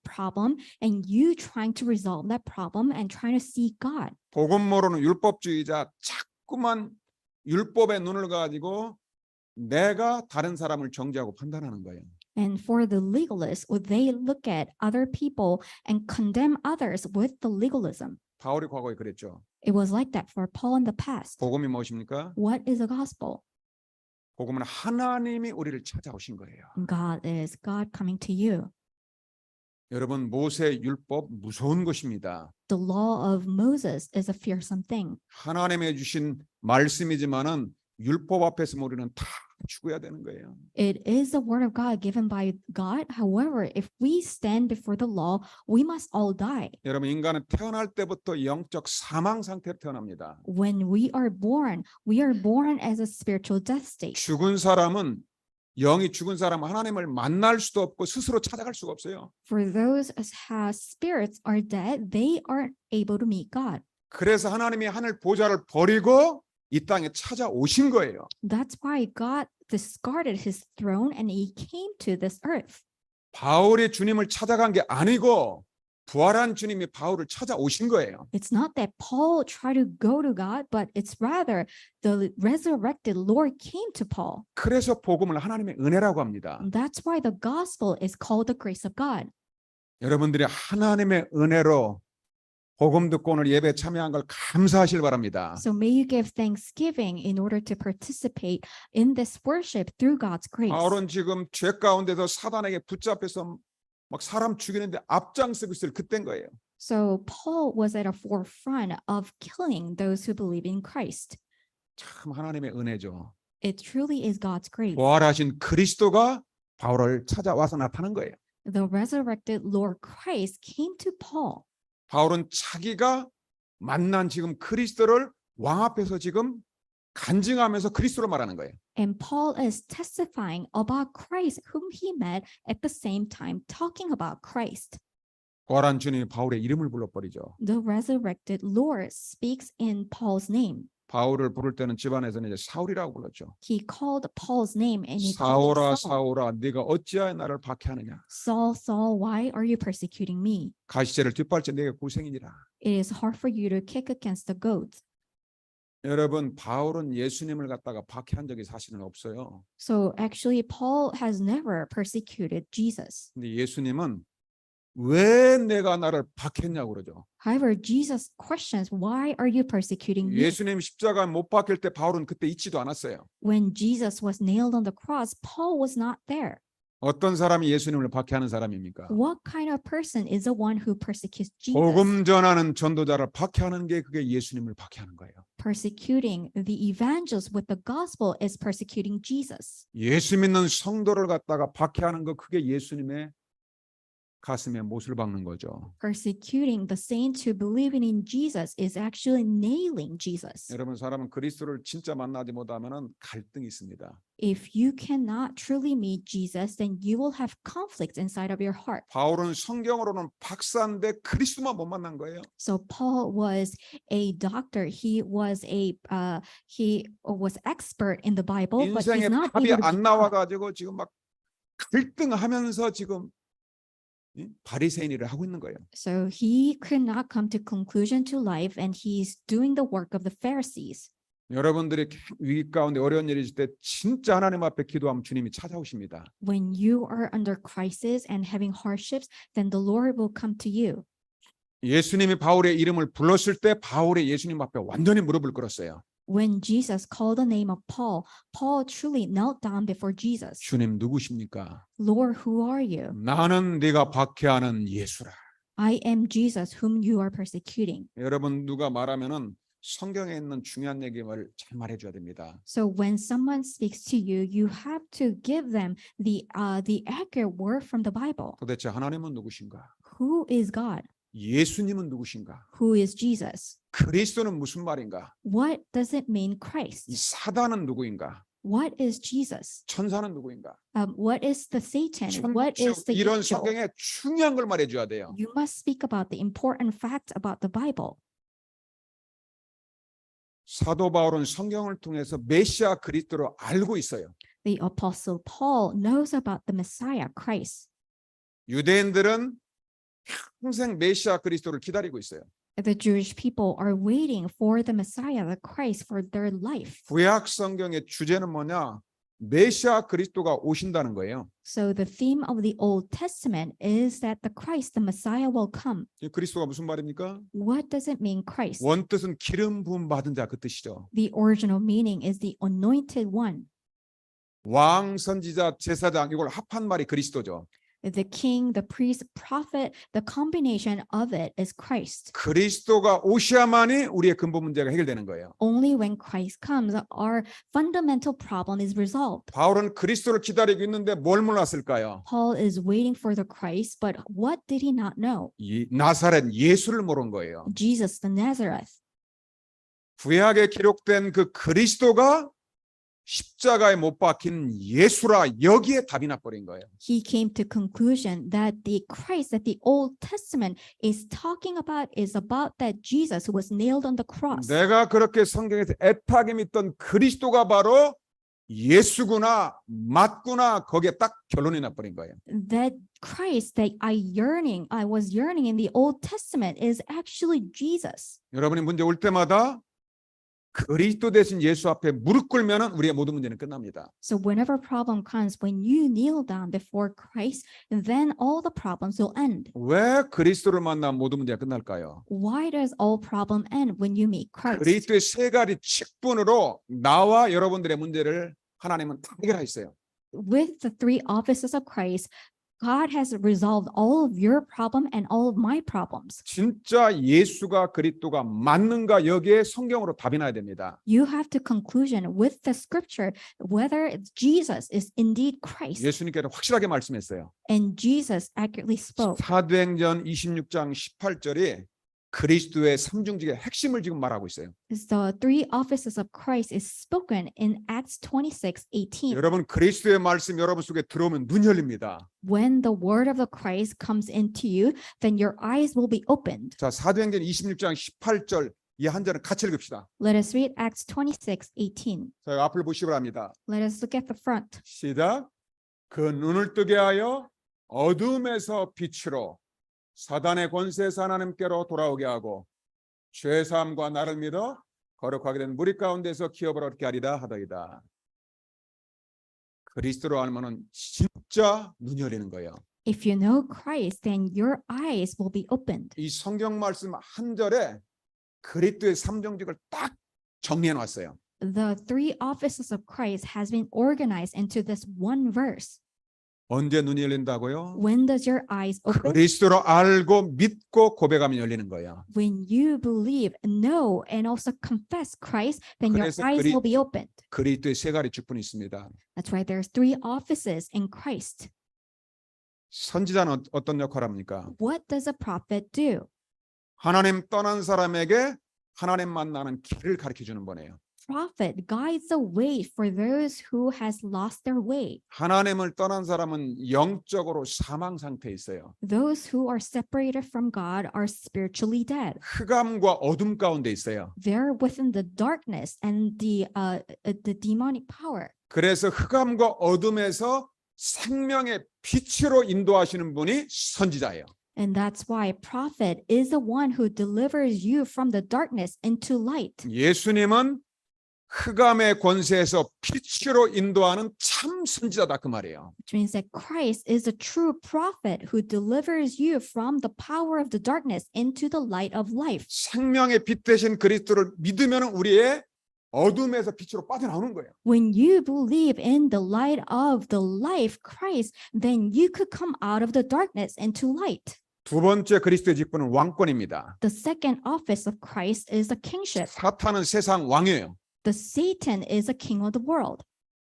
problem and you trying to resolve that problem and trying to seek God. 복음 모르는 율법주의자 자꾸만 율법의 눈을 가지고 내가 다른 사람을 정죄하고 판단하는 거예요. And for the legalists, they look at other people and condemn others with the legalism. 바울이 과거에 그랬죠. It was like that for Paul in the past. 복음이 무엇입니까? What is the gospel? 복음은 하나님이 우리를 찾아오신 거예요. God is God coming to you. 여러분, 모세 율법 무서운 것입니다. The law of Moses is a fearsome thing. 하나님의 주신 말씀이지만은 율법 앞에서 우리는 다 죽어야 되는 거예요. It is the word of God given by God. However, if we stand before the law, we must all die. 여러분, 인간은 태어날 때부터 영적 사망 상태로 태어납니다. When we are born as a spiritual death state. 죽은 사람은 영이 죽은 사람은 하나님을 만날 수도 없고 스스로 찾아갈 수가 없어요. For those whose spirits are dead, they aren't able to meet God. 그래서 하나님이 하늘 보좌를 버리고 이 땅에 찾아오신 거예요. That's why God discarded his throne and he came to this earth. 바울이 주님을 찾아간 게 아니고 부활한 주님이 바울을 찾아오신 거예요. It's not that Paul tried to go to God, but it's rather the resurrected Lord came to Paul. 그래서 복음을 하나님의 은혜라고 합니다. That's why the gospel is called the grace of God. 여러분들이 하나님의 은혜로 복음 듣고 오늘 예배에 참여한 걸 감사하실 바랍니다. So may you give thanksgiving in order to participate in this worship through God's grace. 바울은 지금 죄 가운데서 사단에게 붙잡혀서 막 사람 죽이는데 앞장서고 있을 그때인 거예요. So Paul was at a forefront of killing those who believe in Christ. 참 하나님의 은혜죠. It truly is God's grace. 부활하신 그리스도가 바울을 찾아와서 나타난 거예요. The resurrected Lord Christ came to Paul. 바울은 자기가 만난 지금 그리스도를 왕 앞에서 지금 간증하면서 그리스도를 말하는 거예요. And Paul is testifying about Christ whom he met at the same time talking about Christ. 부활한 주님이 바울의 이름을 불러버리죠. The resurrected Lord speaks in Paul's name. 바울을 부를 때는 집안에서는 이제 사울이라고 불렀죠. He called Paul's name and he called 사울아 Saul. 사울아 네가 어찌하여 나를 박해하느냐. Saul, Saul, why are you persecuting me? 가시제를 뒷발째 내게 고생이니라. It is hard for you to kick against the goats. 여러분, 바울은 예수님을 갖다가 박해한 적이 사실은 없어요. So actually, Paul has never persecuted Jesus. 근데 예수님은 왜 내가 나를 박했냐고 그러죠. However, Jesus questions, why are you persecuting me? 예수님 십자가에 못 박힐 때 바울은 그때 있지도 않았어요. When Jesus was nailed on the cross, Paul was not there. 어떤 사람이 예수님을 박해하는 사람입니까? What kind of person is the one who persecutes Jesus? 복음 전하는 전도자를 박해하는 게 그게 예수님을 박해하는 거예요. Persecuting the evangelists with the gospel is persecuting Jesus. 예수 믿는 성도를 갖다가 박해하는 거 그게 예수님의 가슴에 못을 박는 거죠. Persecuting the saints who believe in Jesus is actually nailing Jesus. 여러분, 사람은 그리스도를 진짜 만나지 못하면은 갈등이 있습니다. If you cannot truly meet Jesus, then you will have conflicts inside of your heart. 바울은 성경으로는 박사인데 그리스도만 못 만난 거예요. So Paul was a doctor. He was expert in the Bible, but he's 인생의 not 답이 able to 안 be 나와가지고 지금 막 갈등하면서 지금 바리새인 일을 하고 있는 거예요. So he could not come to conclusion to life, and he's doing the work of the Pharisees. 여러분들이 위기 가운데 어려운 일이 있을 때 진짜 하나님 앞에 기도하면 주님이 찾아오십니다. When you are under crisis and having hardships, then the Lord will come to you. 예수님이 바울의 이름을 불렀을 때 바울의 예수님 앞에 완전히 무릎을 꿇었어요. When Jesus called the name of Paul, Paul truly knelt down before Jesus. 주님 누구십니까? Lord, who are you? 나는 네가 박해하는 예수라. I am Jesus whom you are persecuting. 여러분, 누가 말하면은 성경에 있는 중요한 얘기를 잘 말해줘야 됩니다. So when someone speaks to you, you have to give them the accurate word from the Bible. 도대체 하나님은 누구신가? Who is God? 예수님은 누구신가? Who is Jesus? 그리스도는 무슨 말인가? What does it mean, 이 Christ? 사단은 누구인가? What is Jesus? 천사는 누구인가? What is the Satan? What is 천주, the 이런 angel? 성경에 중요한 걸 말해줘야 돼요. You must speak about the important facts about the Bible. 사도 바울은 성경을 통해서 메시아 그리스도를 알고 있어요. The Apostle Paul knows about the Messiah, Christ. 유대인들은 평생 메시아 그리스도를 기다리고 있어요. The Jewish people are waiting for the Messiah, the Christ, for their life. 구약 성경의 주제는 뭐냐? 메시아 그리스도가 오신다는 거예요. So the theme of the Old Testament is that the Christ, the Messiah, will come. 이 그리스도가 무슨 말입니까? What does it mean, Christ? 원뜻은 기름 부음 받은 자 그 뜻이죠. The original meaning is the anointed one. 왕, 선지자, 제사장 이걸 합한 말이 그리스도죠. The king, the priest, prophet, the combination of it is Christ. 그리스도가 오셔야만이 우리의 근본 문제가 해결되는 거예요. Only when Christ comes, our fundamental problem is resolved. 바울은 그리스도를 기다리고 있는데 뭘 몰랐을까요? Paul is waiting for the Christ, but what did he not know? 이 나사렛 예수를 모른 거예요. Jesus the Nazareth. 구약에 기록된 그 그리스도가 십자가에 못 박힌 예수라 여기에 답이 나버린 거예요. He came to conclusion that the Christ that the Old Testament is talking about is about that Jesus who was nailed on the cross. 내가 그렇게 성경에서 애타게 믿던 그리스도가 바로 예수구나 맞구나 거기에 딱 결론이 나버린 거예요. That Christ that I was yearning in the Old Testament is actually Jesus. 여러분이 문제 올 때마다 그리스도 대신 예수 앞에 무릎 꿇으면 우리의 모든 문제는 끝납니다. So whenever problem comes, when you kneel down before Christ, then all the problems will end. 왜 그리스도를 만나면 모든 문제가 끝날까요? Why does all problem end when you meet Christ? 그리스도의 세 가지 직분으로 나와 여러분들의 문제를 하나님은 다 해결하셨어요. With the three offices of Christ, God has resolved all of your problem and all of my problems. 진짜 예수가 그리스도가 맞는가 여기에 성경으로 답이 나야 됩니다. You have to conclusion with the scripture whether Jesus is indeed Christ. 예수님께서 확실하게 말씀했어요. And Jesus accurately spoke. 사도행전 26장 18절이 그리스도의 삼중직의 핵심을 지금 말하고 있어요. The three offices of Christ is spoken in Acts 26:18. 여러분 그리스도의 말씀 여러분 속에 들어오면 눈이 열립니다. When the word of the Christ comes into you, then your eyes will be opened. 자, 사도행전 26장 18절 이 한 절은 같이 읽읍시다. Let us read Acts 26:18. 자, 앞을 보시기 바랍니다. Let us look at the front. 시작. 그 눈을 뜨게 하여 어둠에서 빛으로 사단의 권세에서 하나님께로 돌아오게 하고 죄 사함과 나를 믿어 거룩하게 된 무리 가운데서 기업을 얻게 하리라 하더이다. 그리스도로 알면은 진짜 눈이 열리는 거예요. If you know Christ, then your eyes will be opened. 이 성경 말씀 한 절에 그리스도의 삼정직을 딱 정리해 놨어요. The three offices of Christ has been organized into this one verse. 언제 눈이 열린다고요? When does your eyes open? 그리스도로 알고 믿고 고백하면 열리는 거예요. When you believe, know, and also confess Christ, then your 그래서 eyes will be opened. 그리스도의 세 가지 직분이 있습니다. That's why there's three offices in Christ. 선지자는 어떤 역할을 합니까? What does a prophet do? 하나님 떠난 사람에게 하나님 만나는 길을 가르쳐 주는 분이에요. Prophet guides the way for those who has lost their way. 하나님을 떠난 사람은 영적으로 사망 상태에 있어요. Those who are separated from God are spiritually dead. 흑암과 어둠 가운데 있어요. They're within the darkness and the demonic power. 그래서 흑암과 어둠에서 생명의 빛으로 인도하시는 분이 선지자예요. And that's why prophet is the one who delivers you from the darkness into light. 예수님은 흑암의 권세에서 빛으로 인도하는 참 선지자다 그 말이에요. Which means that Christ is a true prophet who delivers you from the power of the darkness into the light of life. 생명의 빛 대신 그리스도를 믿으면 우리의 어둠에서 빛으로 빠져나오는 거예요. When you believe in the light of the life Christ, then you could come out of the darkness into light. 두 번째 그리스도의 직분은 왕권입니다. The second office of Christ is the kingship. 사탄은 세상 왕이에요. The Satan is a king of the world.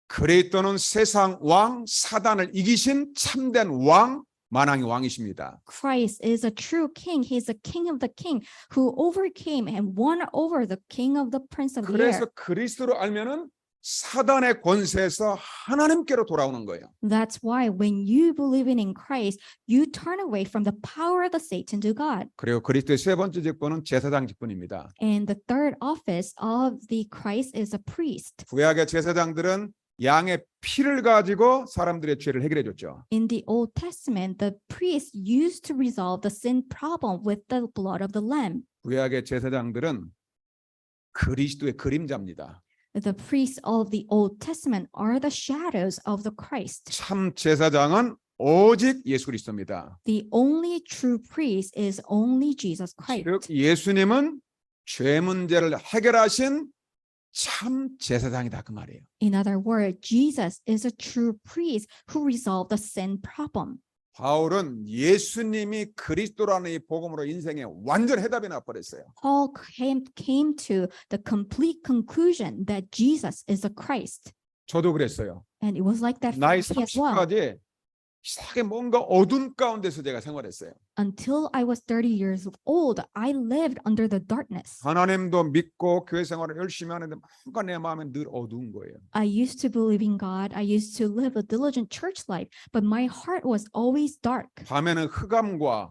그리스도는 세상 왕 사단을 이기신 참된 왕 만왕의 왕이십니다. Christ is a true king. He is a king of the king who overcame and won over the king of the prince of the 그래서 air. 그리스도를 알면은 사단의 권세에서 하나님께로 돌아오는 거예요. That's why when you believe in Christ, you turn away from the power of the Satan to God. 그리고 그리스도의 세 번째 직분은 제사장 직분입니다. And the third office of the Christ is a priest. 구약의 제사장들은 양의 피를 가지고 사람들의 죄를 해결해 줬죠. In the Old Testament, the priest used to resolve the sin problem with the blood of the lamb. 구약의 제사장들은 그리스도의 그림자입니다. The priests of the Old Testament are the shadows of the Christ. 참 제사장은 오직 예수 그리스도입니다. The only true priest is only Jesus Christ. 즉 예수님은 죄 문제를 해결하신 참 제사장이다 그 말이에요. In other words, Jesus is a true priest who resolved the sin problem. 바울은 예수님이 그리스도라는 이 복음으로 인생에 완전 해답이 나버렸어요. Paul came to the complete conclusion that Jesus is the Christ. 저도 그랬어요. And it was like that for 나이 me as well. 30까지 이상하게 뭔가 어둠 가운데서 제가 생활했어요. Until I was 30 years old, I lived under the darkness. 하나님도 믿고 교회 생활을 열심히 하는데 뭔가 내 마음에 늘 어두운 거예요. I used to believe in God. I used to live a diligent church life, but my heart was always dark. 밤에는 흑암과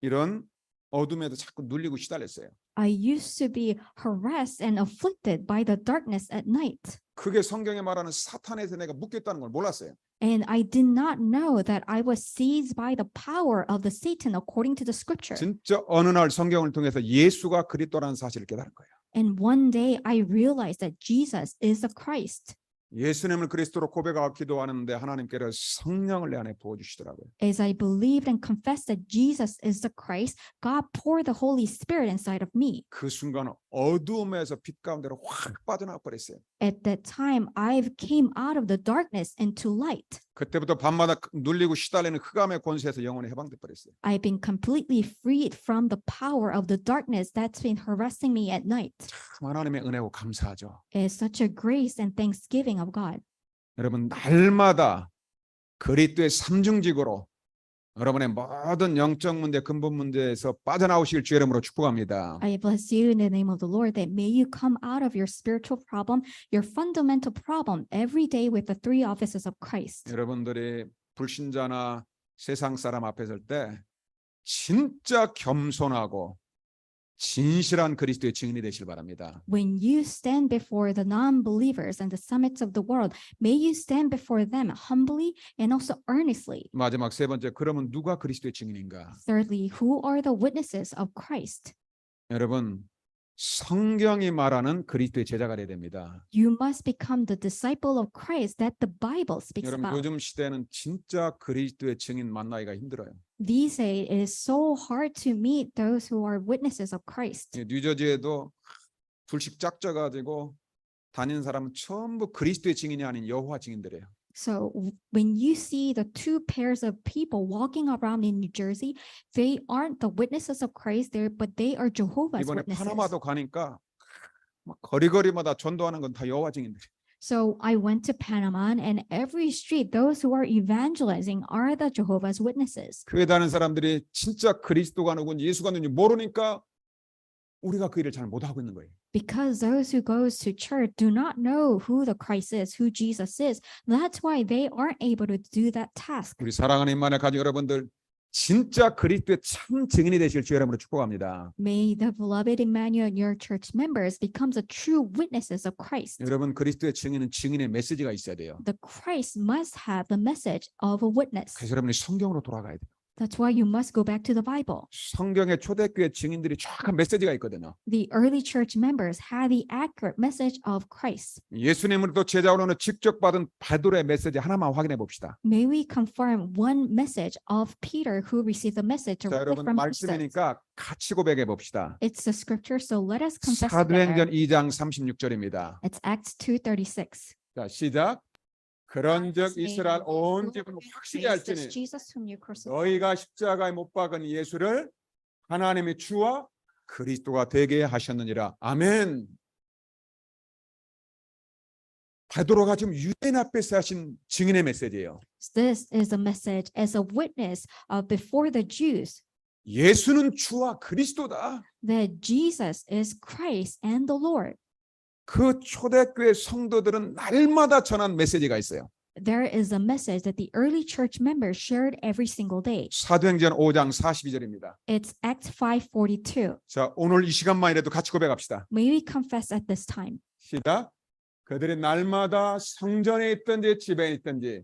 이런 어둠에도 자꾸 눌리고 시달렸어요. I used to be harassed and afflicted by the darkness at night. 그게 성경에 말하는 사탄에서 내가 묶였다는 걸 몰랐어요. And I did not know that I was seized by the power of the Satan according to the scripture. 진짜 어느 날 성경을 통해서 예수가 그리스도라는 사실을 깨달은 거예요. And one day I realized that Jesus is the Christ. 예수님을 그리스도로 고백하고 기도하는데 하나님께서 성령을 내 안에 부어주시더라고요. As I believed and confessed that Jesus is the Christ, God poured the Holy Spirit inside of me. 그 순간 어두움에서 빛 가운데로 확 빠져나와 버렸어요. At that time, I came out of the darkness into light. 그때부터 밤마다 눌리고 시달리는 흑암의 권세에서 영원히 해방돼 버렸어요. I've been completely freed from the power of the darkness that's been harassing me at night. 참 하나님의 은혜고 감사하죠. It's such a grace and thanksgiving of God. 여러분 날마다 그리스도의 삼중직으로 여러분의 모든 영적 문제, 근본 문제에서 빠져나오시길 주의 이름으로 축복합니다. I bless you in the name of the Lord that may you come out of your spiritual problem, your fundamental problem every day with the three offices of Christ. 여러분들이 불신자나 세상 사람 앞에 설 때 진짜 겸손하고 진실한 그리스도의 증인이 되시길 바랍니다. When you stand before the non-believers and the summits of the world, may you stand before them humbly and also earnestly. 마지막 세 번째, 그러면 누가 그리스도의 증인인가? Thirdly, who are the witnesses of Christ? 여러분 성경이 말하는 그리스도의 제자가 되어야 됩니다. You must become the disciple of Christ that the Bible speaks 여러분 about. 요즘 시대는 진짜 그리스도의 증인 만나기가 힘들어요. These days, it is so hard to meet those who are witnesses of Christ. 뉴저지에도 둘씩 짝져가지고 다니는 사람은 전부 그리스도의 증인이 아닌 여호와 증인들이에요. So when you see the two pairs of people walking around in New Jersey, they aren't the witnesses of Christ there, but they are Jehovah's 이번에 witnesses. 파나마도 가니까 막 거리거리마다 전도하는 건 다 여호와 증인들. So I went to Panama, and every street, those who are evangelizing are the Jehovah's Witnesses. 교회 다니는 사람들이 진짜 그리스도가 누군지 예수가 누군지 모르니까 우리가 그 일을 잘 못하고 있는 거예요. Because those who goes to church do not know who the Christ is, who Jesus is. That's why they aren't able to do that task. 우리 사랑하는 임마누엘 가족 여러분들 진짜 그리스도의 참 증인이 되실 주의 이름으로 축복합니다. May the beloved Emmanuel and your church members become the true witnesses of Christ. 여러분 그리스도의 증인은 증인의 메시지가 있어야 돼요. The Christ must have the message of a witness. 그래서 여러분이 성경으로 돌아가야 돼요. That's why you must go back to the Bible. 성경의 초대교회 증인들이 정확한 메시지가 있거든요. The early church members had the accurate message of Christ. 예수님으로부터 제자로는 직접 받은 베드로의 메시지 하나만 확인해 봅시다. May we confirm one message of Peter who received the message 자, directly 여러분 from Jesus. 말씀이니까 같이 고백해 봅시다. It's the scripture, so let us confess together. 사도행전 2장 36절입니다. It's Acts 2:36. 자, 시작. 그런즉 이스라엘 온 집은 확실히 알지니 Jesus whom you crucified. 너희가 십자가에 못 박은 예수를 하나님의 주와 그리스도가 되게 하셨느니라. 아멘. 베드로가 지금 유대인 앞에서 하신 증인의 메시지예요. This is a message as a witness before the Jews 예수는 주와 그리스도다. that Jesus is Christ and the Lord. 그 초대교회 성도들은 날마다 전한 메시지가 있어요. There is a message that the early church members shared every single day. 사도행전 5장 42절입니다. It's Acts 5:42. 자, 오늘 이 시간만이라도 같이 고백합시다. May we confess at this time. 시작. 그들이 날마다 성전에 있든지 집에 있든지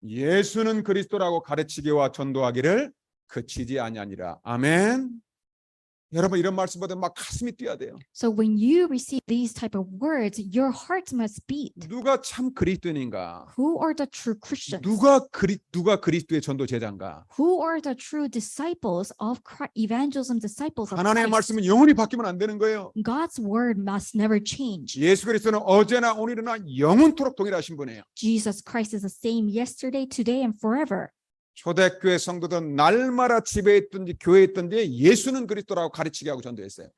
예수는 그리스도라고 가르치기와 전도하기를 그치지 아니하니라. 아멘. 여러분 이런 말씀 받으면 막 가슴이 뛰어야 돼요. So when you receive these type of words, your hearts must beat. 누가 참 그리스도인인가? Who are the true Christians? 누가 그리스도의 전도 제자인가? Who are the true disciples of Christ, evangelism disciples of 하나님의 Christ? 말씀은 영원히 바뀌면 안 되는 거예요. God's word must never change. 예수 그리스도는 어제나 오늘이나 영원토록 동일하신 분이에요. Jesus Christ is the same yesterday, today, and forever. 초대교회 성도들은 날마다 집에 있든지 교회에 있든지 예수는 그리스도라고 가르치게 하고 전도했어요.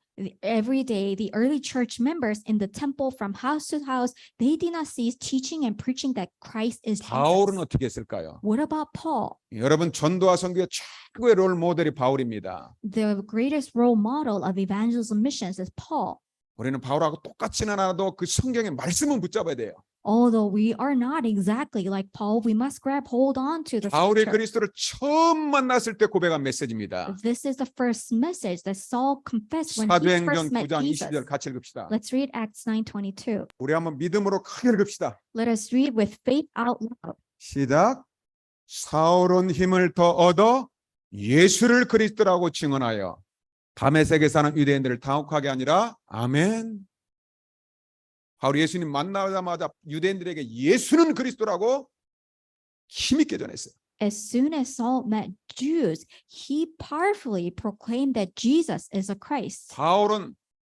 Every day, the early church members in the temple from house to house, they did not cease teaching and preaching that Christ is 바울은 Jesus. 어떻게 했을까요? What about Paul? 여러분 전도와 선교의 최고의 롤 모델이 바울입니다. The greatest role model of evangelism missions is Paul. 우리는 바울하고 똑같지는 않아도 그 성경의 말씀은 붙잡아야 돼요. Although we are not exactly like Paul, we must hold on to the 바울이 scripture. 그리스도를 처음 만났을 때 고백한 메시지입니다. This is the first message that Saul confessed when he 사도행전 first met 9장 Jesus. 20절 같이 읽읍시다. Let's read Acts 9:22. 우리 한번 믿음으로 크게 읽읍시다. Let us read with faith out loud. 시작. 사울은 힘을 더 얻어 예수를 그리스도라고 증언하여 다메섹에 사는 유대인들을 당혹하게 하니라. 아멘. 바울이 예수님 만나자마자 유대인들에게 예수는 그리스도라고 힘있게 전했어요. As soon as Saul met Jews, he powerfully proclaimed that Jesus is a Christ. 바울은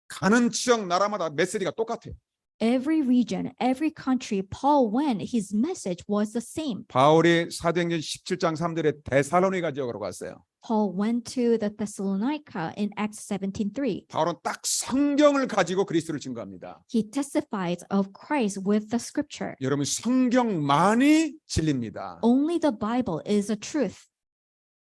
가는 지역 나라마다 메시지가 똑같아요. Every region, every country Paul went, his message was the same. 바울이 사도행전 17장 3절에 데살로니가 지역으로 갔어요. Paul went to the Thessalonica in Acts 17:3. 바울은 딱 성경을 가지고 그리스도를 증거합니다. He testifies of Christ with the scripture. 여러분 성경만이 진리입니다. Only the Bible is the truth.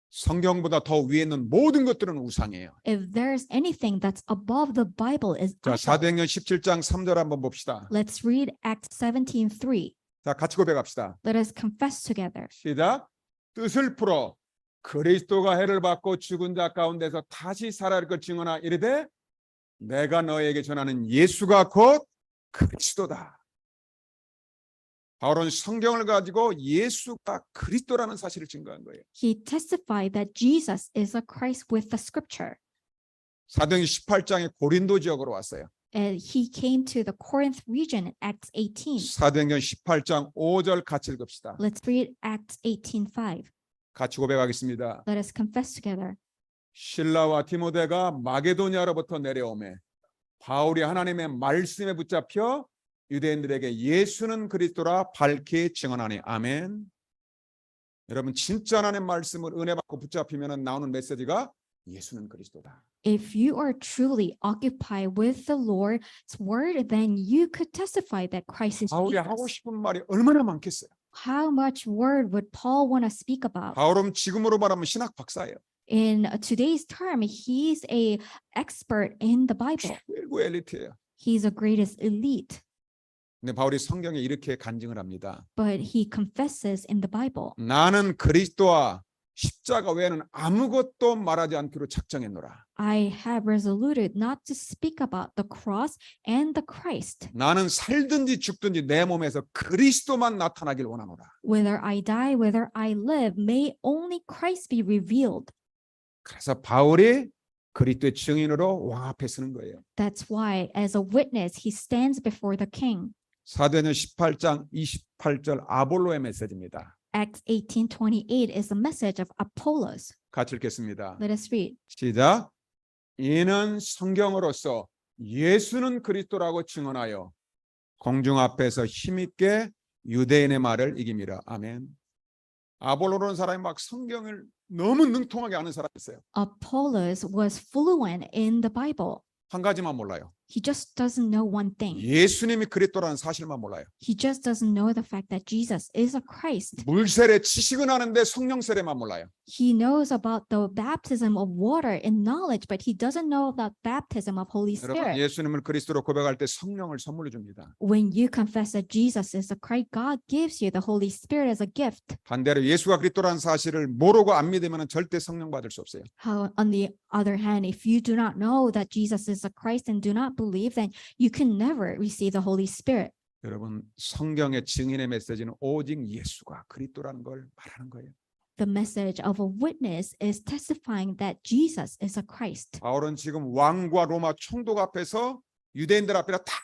성경보다 더 위에 있는 모든 것들은 우상이에요. If there's anything that's above the Bible is 자, idol. 사도행전 17장 3절 한번 봅시다. Let's read Acts 17:3. 자, 같이 고백합시다. Let us confess together. 시작. 뜻을 풀어 그리스도가 해를 받고 죽은 자 가운데서 다시 살아날 것 증언하 이르되 내가 너에게 전하는 예수가 곧 그리스도다. 바울은 성경을 가지고 예수가 그리스도라는 사실을 증거한 거예요. He testified that Jesus is a Christ with the scripture. 사도행전 18장에 고린도 지역으로 왔어요. And he came to the Corinth region in Acts 18. 사도행전 18장 5절 같이 읽읍시다. Let's read Acts 18:5. 같이 고백하겠습니다. Let us confess together. 실라와 디모데가 마게도니아로부터 내려오매 바울이 하나님의 말씀에 붙잡혀 유대인들에게 예수는 그리스도라 밝히 증언하니. 아멘. 여러분 진짜 하나님의 말씀을 은혜 받고 붙잡히면 나오는 메시지가 예수는 그리스도다. If you are truly occupied with the Lord's word, then you could testify that Christ is 바울이 하고 Jesus. 싶은 말이 얼마나 많겠어요. How much word would Paul want to speak about? 바울은 지금으로 말하면 신학 박사예요. In today's term, he's a expert in the Bible. 최고 엘리트예요. He's the greatest elite, 근데 바울이 성경에 이렇게 간증을 합니다. but he confesses in the Bible. 나는 그리스도와 십자가 외에는 아무것도 말하지 않기로 작정했노라. I have resoluted not to speak about the cross and the Christ. 나는 살든지 죽든지 내 몸에서 그리스도만 나타나길 원하노라. Whether I die, whether I live, may only Christ be revealed. 그래서 바울이 그리스도의 증인으로 왕 앞에 서는 거예요. That's why, as a witness, he stands before the king. 사도행전 18장 28절 아볼로의 메시지입니다. Acts 18:28 is the message of Apollos. 같이 읽겠습니다. Let us read. 시작. 이는 성경으로서 예수는 그리스도라고 증언하여 공중 앞에서 힘있게 유대인의 말을 이깁니다. 아멘. 아볼로라는 사람이 막 성경을 너무 능통하게 아는 사람이었어요. Apollos was fluent in the Bible. 한 가지만 몰라요. He just doesn't know one thing. 예수님이 그리스도라는 사실만 몰라요. He just doesn't know the fact that Jesus is a Christ. 물세례 지식은 아는데 성령 세례만 몰라요. He knows about the baptism of water in knowledge, but he doesn't know about baptism of Holy 여러분 Spirit. 예수님을 그리스도로 고백할 때 성령을 선물로 줍니다. When you confess that Jesus is the Christ, God gives you the Holy Spirit as a gift. 반대로 예수가 그리스도라는 사실을 모르고 안 믿으면 절대 성령 받을 수 없어요. How, on the other hand, if you do not know that Jesus is the Christ and do not believe, then you can never receive the Holy Spirit. 여러분 성경의 증인의 메시지는 오직 예수가 그리스도라는 걸 말하는 거예요. The message of a witness is testifying that Jesus is a Christ. 바울은 지금 왕과 로마 총독 앞에서 유대인들 앞에다 다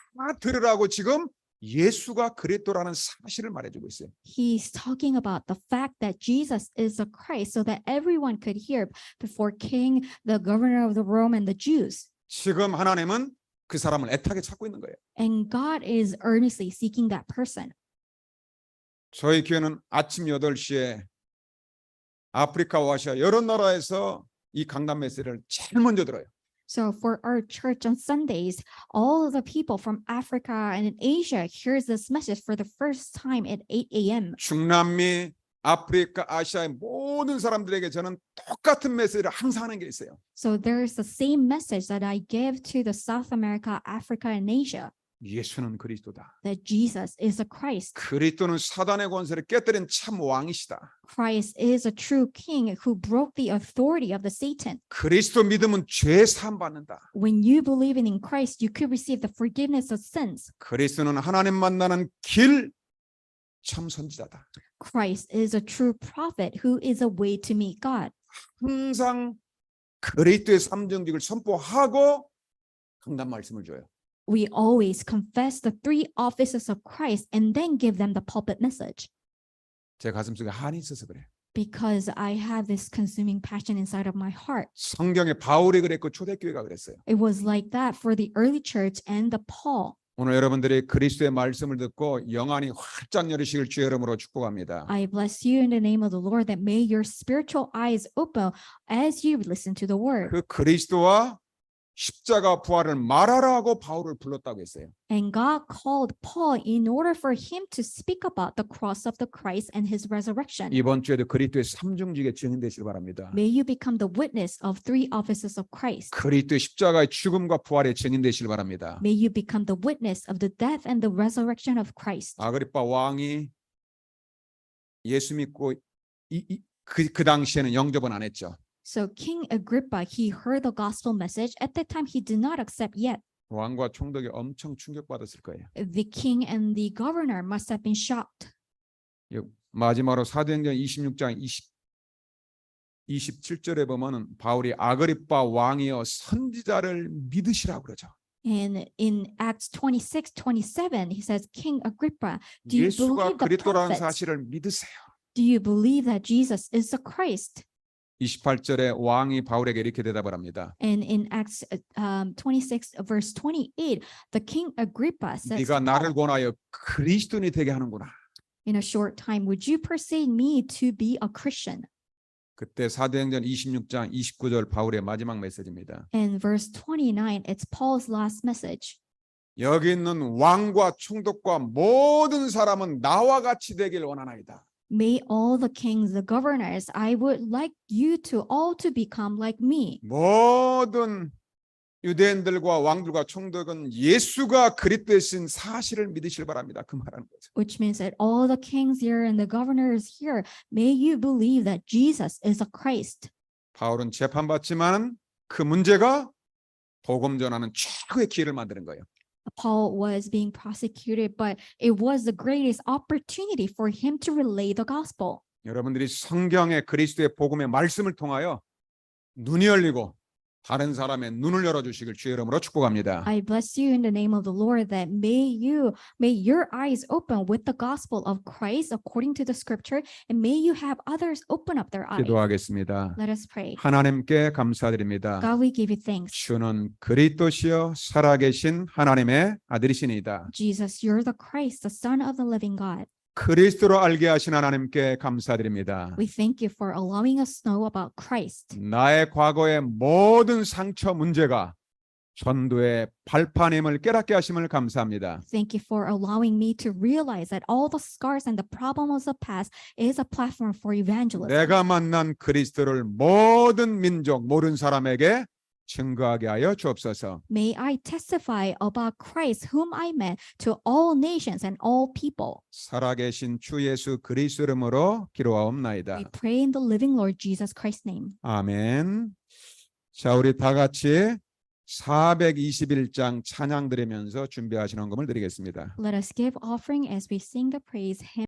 들으라고 지금 예수가 그리스도라는 사실을 말해주고 있어요. He's talking about the fact that Jesus is a Christ so that everyone could hear before king, the governor of the Rome and the Jews. 지금 하나님은 그 사람을 애타게 찾고 있는 거예요. And God is earnestly seeking that person. 저희 교회는 아침 8시에 아프리카와 아시아 여러 나라에서 이 강단 메시지를 제일 먼저 들어요. So for our church on Sundays, all of the people from Africa and Asia hears this message for the first time at 8 a.m. 중남미, 아프리카, 아시아의 모든 사람들에게 저는 똑같은 메시지를 항상 하는 게 있어요. So there's the same message that I give to the South America, Africa, and Asia, 예수는 그리스도다. that Jesus is a Christ. 그리스도는 사단의 권세를 깨뜨린 참 왕이시다. Christ is a true king who broke the authority of the Satan. 그리스도 믿으면 죄 사함 받는다. When you believe in Christ, you could receive the forgiveness of sins. 그리스도는 하나님 만나는 길 참 선지자다. Christ is a true prophet who is a way to meet God. 항상 그리스도의 삼정직을 선포하고 강단 말씀을 줘요. We always confess the three offices of Christ and then give them the pulpit message. 제 가슴속에 한이 있어서 그래요. Because I have this consuming passion inside of my heart. 성경에 바울이 그랬고 초대교회가 그랬어요. It was like that for the early church and the Paul. 오늘 여러분들이 그리스도의 말씀을 듣고 영안이 활짝 열리시길 주의 이름으로 축복합니다. I bless you in the name of the Lord that may your spiritual eyes open as you listen to the word. 그 그리스도와 십자가 부활을 말하라 하고 바울을 불렀다고 했어요. And God called Paul in order for him to speak about the cross of the Christ and his resurrection. 이번 주에도 그리스도의 삼중직의 증인 되시길 바랍니다. May you become the witness of three offices of Christ. 그리스도의 십자가의 죽음과 부활의 증인 되시길 바랍니다. May you become the witness of the death and the resurrection of Christ. 아그리파 왕이 예수 믿고 그 당시에는 영접은 안 했죠. So King Agrippa, he heard the gospel message. At that time, he did not accept yet. 왕과 총독이 엄청 충격받았을 거예요. The king and the governor must have been shocked. 마지막으로 사도행전 26장 27절에 보면은 바울이 아그리파 왕이여 선지자를 믿으시라고 그러죠. And in Acts 26:27, he says, King Agrippa, do you 예수가 believe the 그리스도라는 prophets? 사실을 믿으세요. Do you believe that Jesus is the Christ? 28절에 왕이 바울에게 이렇게 대답을 합니다. And in Acts 26 verse 28, the King Agrippa says, 네가 나를 권하여 그리스도인이 되게 하는구나. in a short time, would you persuade me to be a Christian? 그때 사도행전 26장 29절 바울의 마지막 메시지입니다. And verse 29, it's Paul's last message. 여기 있는 왕과 총독과 모든 사람은 나와 같이 되길 원하나이다. May all the kings, the governors, I would like you to all to become like me. 모든 유대인들과 왕들과 총독은 예수가 그리스도이신 사실을 믿으시길 바랍니다. 그 말하는 거죠. Which means that all the kings here and the governors here, may you believe that Jesus is a Christ. 바울은 재판받지만 그 문제가 복음 전하는 최고의 기회를 만드는 거예요. Paul was being prosecuted, but it was the greatest opportunity for him to relay the gospel. 여러분들이 성경의 그리스도의 복음의 말씀을 통하여 눈이 열리고 다른 사람의 눈을 열어주시길 주의 이름으로 축복합니다. I bless you in the name of the Lord that may your eyes open with the gospel of Christ according to the scripture, and may you have others open up their eyes. 기도하겠습니다. Let us pray. 하나님께 감사드립니다. God, we give you thanks. 주는 그리스도시여 살아계신 하나님의 아들이시니이다. Jesus, you're the Christ, the Son of the living God. 그리스도로 알게 하신 하나님께 감사드립니다. We thank you for allowing us to know about Christ. 나의 과거의 모든 상처 문제가 전도의 발판임을 깨닫게 하심을 감사합니다. Thank you for allowing me to realize that all the scars and the problems of the past is a platform for evangelism. 내가 만난 그리스도를 모든 민족, 모든 사람에게 증거하게 하여 주옵소서. May I testify about Christ whom I met to all nations and all people. 살아계신 주 예수 그리스도 이름으로 기도하옵나이다. We pray in the living Lord Jesus Christ's name. 아멘. 자, 우리 다 같이 421장 찬양 드리면서 준비하신 헌금을 드리겠습니다. Let us give offering as we sing the praise hymn.